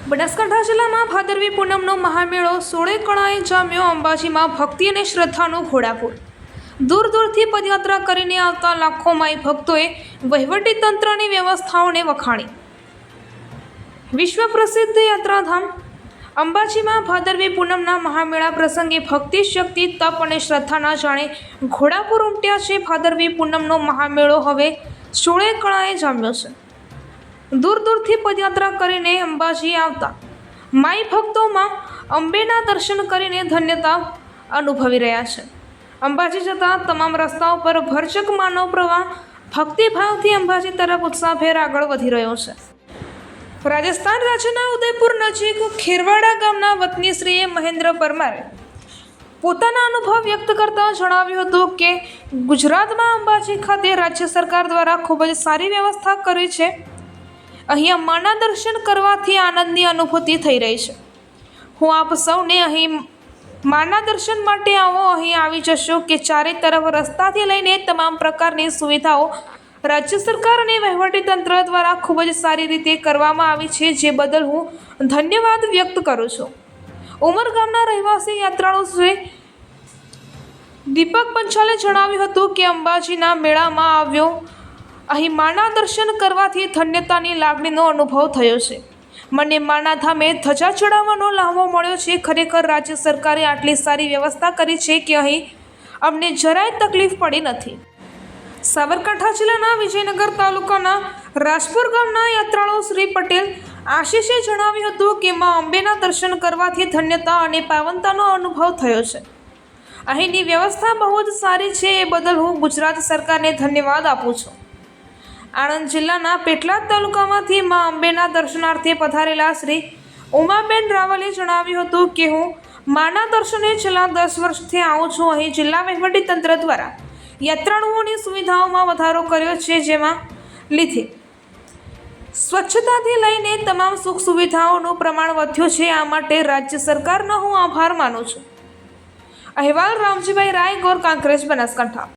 બનાસકાંઠા જિલ્લામાં ભાદરવી પૂનમનો મહામેળો સોળે કળાએ જામ્યો। અંબાજીમાં ભક્તિ અને શ્રદ્ધાનું ઘોડાપુર। દૂર દૂરથી પદયાત્રા કરીને આવતા લાખો માઈ ભક્તોએ વહીવટી તંત્રની વ્યવસ્થાઓને વખાણી। વિશ્વ પ્રસિદ્ધ યાત્રાધામ અંબાજીમાં ભાદરવી પૂનમના મહામેળા પ્રસંગે ભક્તિ, શક્તિ, તપ અને શ્રદ્ધાના જાણે ઘોડાપુર ઉમટ્યા છે। ભાદરવી પૂનમનો મહામેળો હવે સોળે કળાએ જામ્યો છે। દૂર દૂરથી પદયાત્રા કરીને અંબાજી આવતા માઈ ભક્તોમાં અંબેના દર્શન કરીને ધન્યતા અનુભવી રહ્યા છે। અંબાજી જતા તમામ રસ્તાઓ પર ભરચક માનવ પ્રવાહ ભક્તિભાવથી અંબાજી તરફ ઉત્સાહભેર આગળ વધી રહ્યો છે। રાજસ્થાન રાજ્યના ઉદયપુર નજીક ખેરવાડા ગામના વતની શ્રી મહેન્દ્ર પરમારે પોતાના અનુભવ વ્યક્ત કરતા જણાવ્યું હતું કે ગુજરાતમાં અંબાજી ખાતે રાજ્ય સરકાર દ્વારા ખૂબ જ સારી વ્યવસ્થા કરી છે। અહીંયા માના દર્શન કરવાથી આનંદની અનુભૂતિ થઈ રહી છે। હું આપ સૌને અહીં માના દર્શન માટે આવો, અહીં આવી જશો કે ચારે તરફ રસ્તાથી લઈને તમામ પ્રકારની સુવિધાઓ રાજ્ય સરકાર અને વહીવટીતંત્ર દ્વારા ખૂબ જ સારી રીતે કરવામાં આવી છે, જે બદલ હું ધન્યવાદ વ્યક્ત કરું છું। ઉમરગામના રહેવાસી યાત્રાળુ શ્રી દીપક પંચાલે જણાવ્યું હતું કે અંબાજીના મેળામાં આવ્યો, અહીં માના દર્શન કરવાથી ધન્યતાની લાગણીનો અનુભવ થયો છે। મને માના ધામે ધજા ચડાવવાનો લાહવો મળ્યો છે। ખરેખર રાજ્ય સરકારે આટલી સારી વ્યવસ્થા કરી છે કે અહીં અમને જરાય તકલીફ પડી નથી। સાબરકાંઠા જિલ્લાના વિજયનગર તાલુકાના રાજપુર ગામના યાત્રાળુ શ્રી પટેલ આશીષે જણાવ્યું હતું કે મા અંબેના દર્શન કરવાથી ધન્યતા અને પાવનતાનો અનુભવ થયો છે। અહીંની વ્યવસ્થા બહુ જ સારી છે, એ બદલ હું ગુજરાત સરકારને ધન્યવાદ આપું છું। આણંદ જિલ્લાના પેટલાદ તાલુકામાંથી મા અંબેના દર્શનાર્થે પધારેલા શ્રી ઉમાબેન રાવલે જણાવ્યું હતું કે હું માના દર્શને છેલ્લા 10 વર્ષથી આવું છું। અહીં જિલ્લા વહીવટીતંત્ર દ્વારા યાત્રાળુઓની સુવિધાઓમાં વધારો કર્યો છે, જેમાં લીધે સ્વચ્છતાથી લઈને તમામ સુખ સુવિધાઓનું પ્રમાણ વધ્યું છે। આ માટે રાજ્ય સરકારનો હું આભાર માનું છું। અહેવાલ રામજીભાઈ રાય, ગોર કાંકરેજ, બનાસકાંઠા।